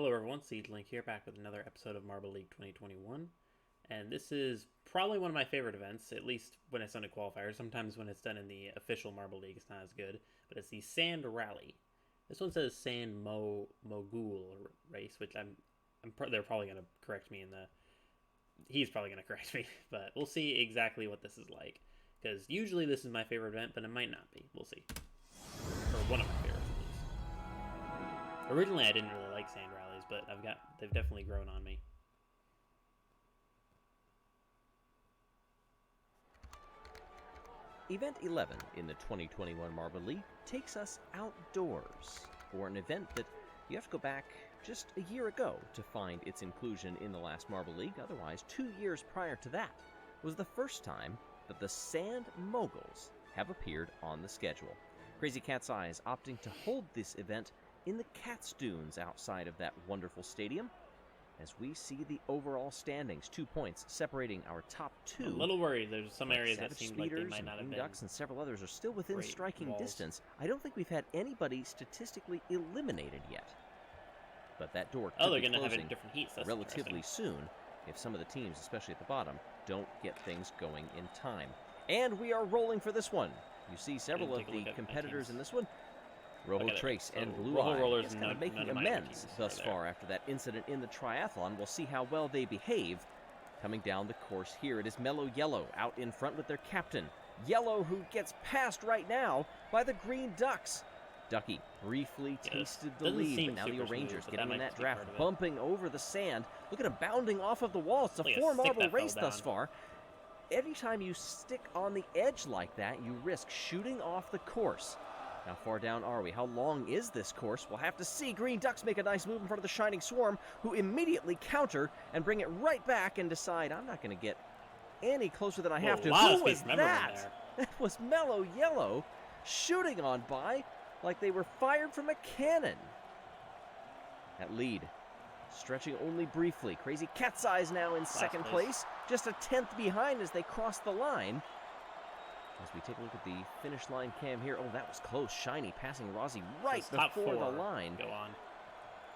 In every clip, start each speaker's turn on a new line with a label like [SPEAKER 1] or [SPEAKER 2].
[SPEAKER 1] Hello everyone, Seedlink here, back with another episode of Marble League 2021. And this is probably one of my favorite events, at least when it's done at qualifiers. Sometimes when it's done in the official Marble League, it's not as good. But it's the Sand Rally. This one says Sand Mogul race, which they're probably going to correct me he's probably going to correct me, but we'll see exactly what this is like. Because usually this is my favorite event, but it might not be. We'll see. Or one of my favorites, at least. Originally, I didn't really like sand rallies, but they've definitely grown on me.
[SPEAKER 2] Event 11 in the 2021 Marble League takes us outdoors for an event that you have to go back just a year ago to find its inclusion in the last Marble League. Otherwise, 2 years prior to that was the first time that the Sand Moguls have appeared on the schedule. Crazy Cat's Eyes opting to hold this event in the Cat's Dunes outside of that wonderful stadium. As we see the overall standings, 2 points separating our top two.
[SPEAKER 1] I'm a little worried. There's some areas that seem like they might not have been.
[SPEAKER 2] Ducks and several others are still within striking distance. I don't think we've had anybody statistically eliminated yet. But that door could
[SPEAKER 1] they're
[SPEAKER 2] be
[SPEAKER 1] going to have
[SPEAKER 2] closing
[SPEAKER 1] it different heats. That's
[SPEAKER 2] relatively soon if some of the teams, especially at the bottom, don't get things going in time. And we are rolling for this one. You see several of the competitors in this one. Rojo Trace and Blue Eye is kind of making amends thus far after that incident in the triathlon. We'll see how well they behave coming down the course here. It is Mellow Yellow out in front with their captain. Yellow, who gets passed right now by the Green Ducks. Ducky briefly tasted the lead, but now the Rangers getting in that draft, bumping over the sand. Look at him bounding off of the wall. It's a four-marble race thus far. Every time you stick on the edge like that, you risk shooting off the course. How far down are we? How long is this course? We'll have to see. Green Ducks make a nice move in front of the Shining Swarm, who immediately counter and bring it right back and decide, I'm not going to get any closer than I have to. Who was that? That was Mellow Yellow shooting on by like they were fired from a cannon. That lead stretching only briefly. Crazy Cat's Eyes now in second place, just a 10th behind as they cross the line. As we take a look at the finish line cam here, oh, that was close. Shiny passing Rozzy right before the line.
[SPEAKER 1] Go on.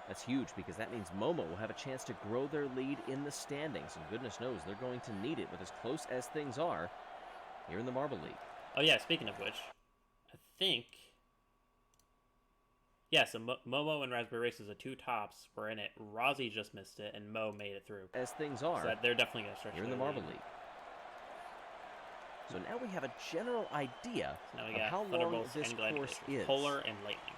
[SPEAKER 2] That's huge because that means Momo will have a chance to grow their lead in the standings. And goodness knows they're going to need it with as close as things are here in the Marble League.
[SPEAKER 1] Oh, yeah, speaking of which, I think... Yeah, so Momo and Raspberry Races, the two tops, were in it. Rozzy just missed it, and Mo made it through.
[SPEAKER 2] As things are.
[SPEAKER 1] So they're definitely going to stretch
[SPEAKER 2] here in the Marble League. So now we have a general idea of how long this course is.
[SPEAKER 1] Polar and Lightning.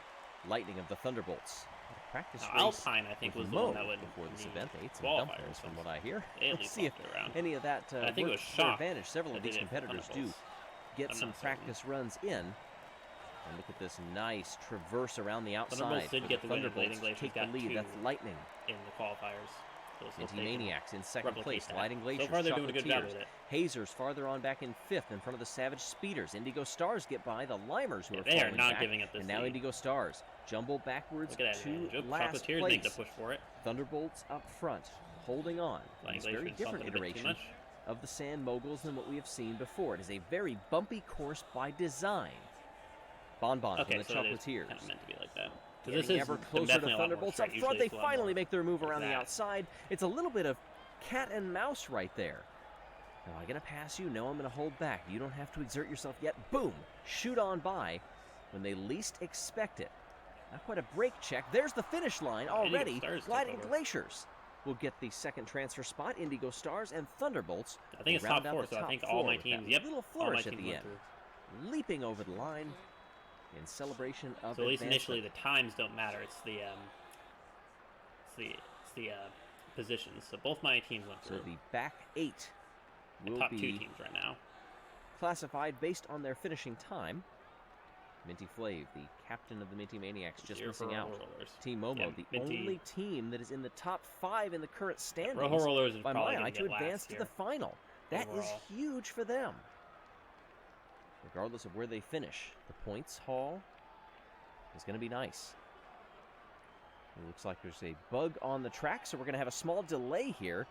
[SPEAKER 2] Lightning of the Thunderbolts. Practice race
[SPEAKER 1] Alpine, I think, was the one that would
[SPEAKER 2] before this event. They ate some dumplings from what I hear. Let's see if any of that
[SPEAKER 1] I think
[SPEAKER 2] works to their advantage. Several of these competitors do get some practice runs in. And look at this nice traverse around the outside.
[SPEAKER 1] Thunderbolts did get the
[SPEAKER 2] Thunderbolts take the lead. That's Lightning.
[SPEAKER 1] In the qualifiers.
[SPEAKER 2] Minty Maniacs in second place. Lighting Glaciers.
[SPEAKER 1] So far they're doing a good job with it.
[SPEAKER 2] Hazers farther on back in fifth in front of the Savage Speeders. Indigo Stars get by the Limers, who are
[SPEAKER 1] they
[SPEAKER 2] falling
[SPEAKER 1] are not
[SPEAKER 2] back.
[SPEAKER 1] giving up this
[SPEAKER 2] And now
[SPEAKER 1] lead.
[SPEAKER 2] Indigo Stars jumble backwards to last place.
[SPEAKER 1] Make the push for it.
[SPEAKER 2] Thunderbolts up front, holding on. It's a very different iteration of the Sand Moguls than what we have seen before. It is a very bumpy course by design. Bonbon from the Chocolatiers.
[SPEAKER 1] Kind of meant to be like that.
[SPEAKER 2] This is ever closer to Thunderbolts up front. They finally make their move around the outside. It's a little bit of cat and mouse right there. Am I going to pass you? No, I'm going to hold back. You don't have to exert yourself yet. Boom! Shoot on by when they least expect it. Not quite a brake check. There's the finish line already. Gliding Glaciers will get the second transfer spot. Indigo Stars and Thunderbolts.
[SPEAKER 1] I think it's top four, so I think all my teams.
[SPEAKER 2] Yep, little flourish at the end. Leaping over the line in celebration of
[SPEAKER 1] so at least initially the times don't matter. It's the positions. So both my teams went through.
[SPEAKER 2] So the back eight will
[SPEAKER 1] top
[SPEAKER 2] be
[SPEAKER 1] two teams right now
[SPEAKER 2] classified based on their finishing time. Minty Flav, the captain of the Minty Maniacs, just missing out. Team Momo, the only team that is in the top 5 in the current standings,
[SPEAKER 1] Rojo Rollers is
[SPEAKER 2] by my eye, to advance to the final. That is huge for them. Regardless of where they finish, the points haul is going to be nice. It looks like there's a bug on the track, so we're going to have a small delay here.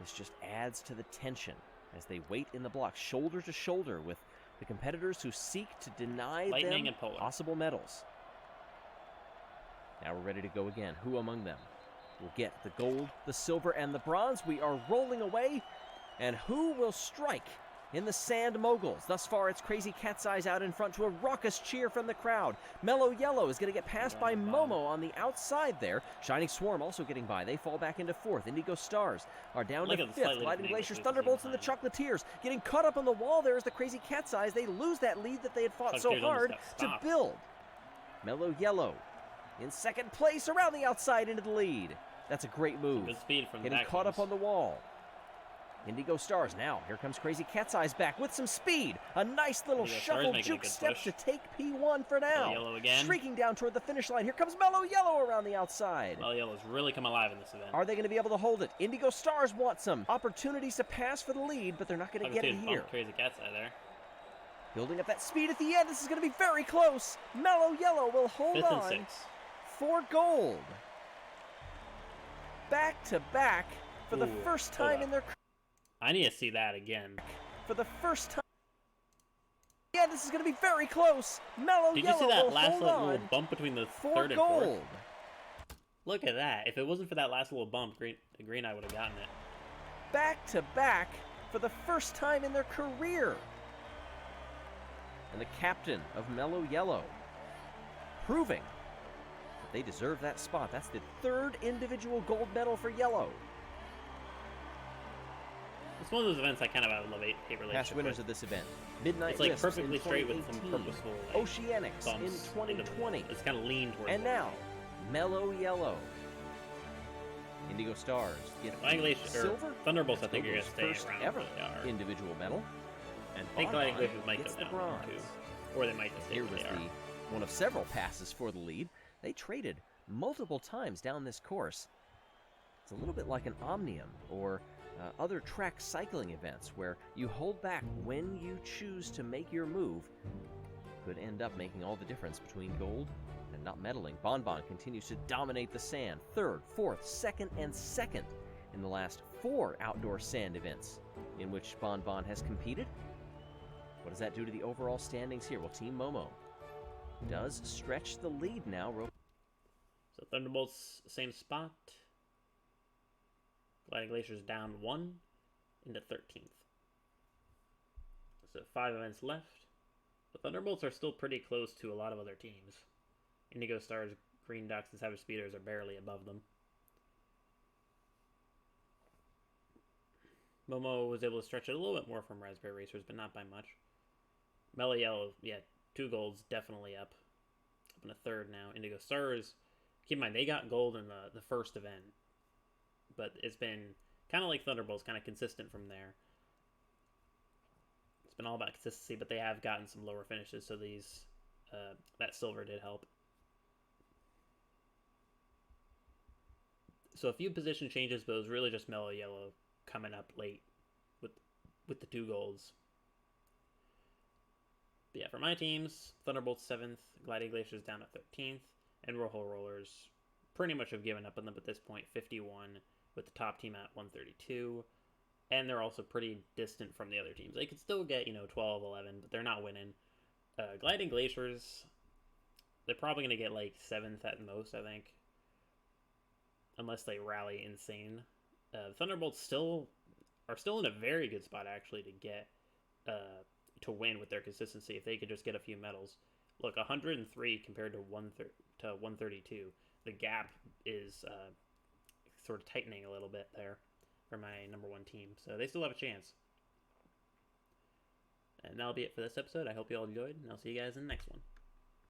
[SPEAKER 2] This just adds to the tension as they wait in the block, shoulder to shoulder with the competitors who seek to deny them possible medals. Now we're ready to go again. Who among them will get the gold, the silver, and the bronze. We are rolling away, and who will strike in the Sand Moguls? Thus far, it's Crazy Cat's Eyes out in front to a raucous cheer from the crowd. Mellow Yellow is going to get passed by Momo on the outside there. Shining Swarm also getting by. They fall back into fourth. Indigo Stars are down to fifth. Gliding Glaciers, Thunderbolts, and the Chocolatiers getting caught up on the wall. There's the Crazy Cat's Eyes. They lose that lead that they had fought so hard to build. Mellow Yellow in second place around the outside into the lead. That's a great move.
[SPEAKER 1] Good speed from
[SPEAKER 2] getting caught up on the wall. Indigo Stars now. Here comes Crazy Cat's Eyes back with some speed. A nice little shuffle juke step to take P1 for now.
[SPEAKER 1] Yellow again.
[SPEAKER 2] Streaking down toward the finish line. Here comes Mellow Yellow around the outside.
[SPEAKER 1] Mellow Yellow's really come alive in this event.
[SPEAKER 2] Are they going to be able to hold it? Indigo Stars want some opportunities to pass for the lead, but they're not going to get it here.
[SPEAKER 1] Crazy Cat's Eye there.
[SPEAKER 2] Building up that speed at the end. This is going to be very close. Mellow Yellow will hold on for gold. Back to back for the first time in their career.
[SPEAKER 1] I need to see that again.
[SPEAKER 2] For the first time. Yeah, this is going to be very close. Mellow Yellow will hold on.
[SPEAKER 1] Did you see that last little bump between the third and fourth?
[SPEAKER 2] Gold.
[SPEAKER 1] Look at that. If it wasn't for that last little bump, Green Eye would have gotten it.
[SPEAKER 2] Back to back for the first time in their career. And the captain of Mellow Yellow proving that they deserve that spot. That's the third individual gold medal for Yellow.
[SPEAKER 1] It's one of those events I kind of have a love-hate relationship
[SPEAKER 2] Past winners
[SPEAKER 1] with.
[SPEAKER 2] of this event. Midnight
[SPEAKER 1] It's like
[SPEAKER 2] Wisps
[SPEAKER 1] perfectly
[SPEAKER 2] in
[SPEAKER 1] straight with some
[SPEAKER 2] 2018.
[SPEAKER 1] purposeful
[SPEAKER 2] Oceanics in
[SPEAKER 1] bumps
[SPEAKER 2] 2020.
[SPEAKER 1] It's kind of lean towards
[SPEAKER 2] And now, Mellow Yellow. Indigo Stars get silver.
[SPEAKER 1] Thunderbolts, I think, are going to stay
[SPEAKER 2] first
[SPEAKER 1] around.
[SPEAKER 2] Ever individual medal.
[SPEAKER 1] And I think Gliding Glaciers might
[SPEAKER 2] gets
[SPEAKER 1] go
[SPEAKER 2] the
[SPEAKER 1] down
[SPEAKER 2] bronze.
[SPEAKER 1] too. Or they might just stay
[SPEAKER 2] Here
[SPEAKER 1] where
[SPEAKER 2] was
[SPEAKER 1] they are.
[SPEAKER 2] one of several passes for the lead. They traded multiple times down this course. It's a little bit like an Omnium or other track cycling events where you hold back when you choose to make your move. Could end up making all the difference between gold and not medaling. Bonbon continues to dominate the sand. Third, fourth, second, and second in the last 4 outdoor sand events in which Bonbon has competed. What does that do to the overall standings here? Well, Team Momo does stretch the lead now.
[SPEAKER 1] So Thunderbolts, same spot. Gliding Glaciers down 1 into 13th. So 5 events left. The Thunderbolts are still pretty close to a lot of other teams. Indigo Stars, Green Ducks, and Savage Speeders are barely above them. Momo was able to stretch it a little bit more from Raspberry Racers, but not by much. Mellow Yellow, yeah, 2 golds, definitely up. Up in a third now. Indigo Stars, keep in mind, they got gold in the first event. But it's been kind of like Thunderbolts, kind of consistent from there. It's been all about consistency, but they have gotten some lower finishes, so these that silver did help. So a few position changes, but it was really just Mellow Yellow coming up late with the 2 golds. But yeah, for my teams, Thunderbolts 7th, Gliding Glaciers down at 13th, and Rojo Rollers pretty much have given up on them at this point, 51, with the top team at 132. And they're also pretty distant from the other teams. They could still get, 12, 11, but they're not winning. Gliding Glaciers, they're probably going to get like 7th at most, I think. Unless they rally insane. Thunderbolts are still in a very good spot, actually, to get to win with their consistency if they could just get a few medals. Look, 103 compared to 132. The gap is sort of tightening a little bit there for my number 1 team. So they still have a chance. And that'll be it for this episode. I hope you all enjoyed, and I'll see you guys in the next one.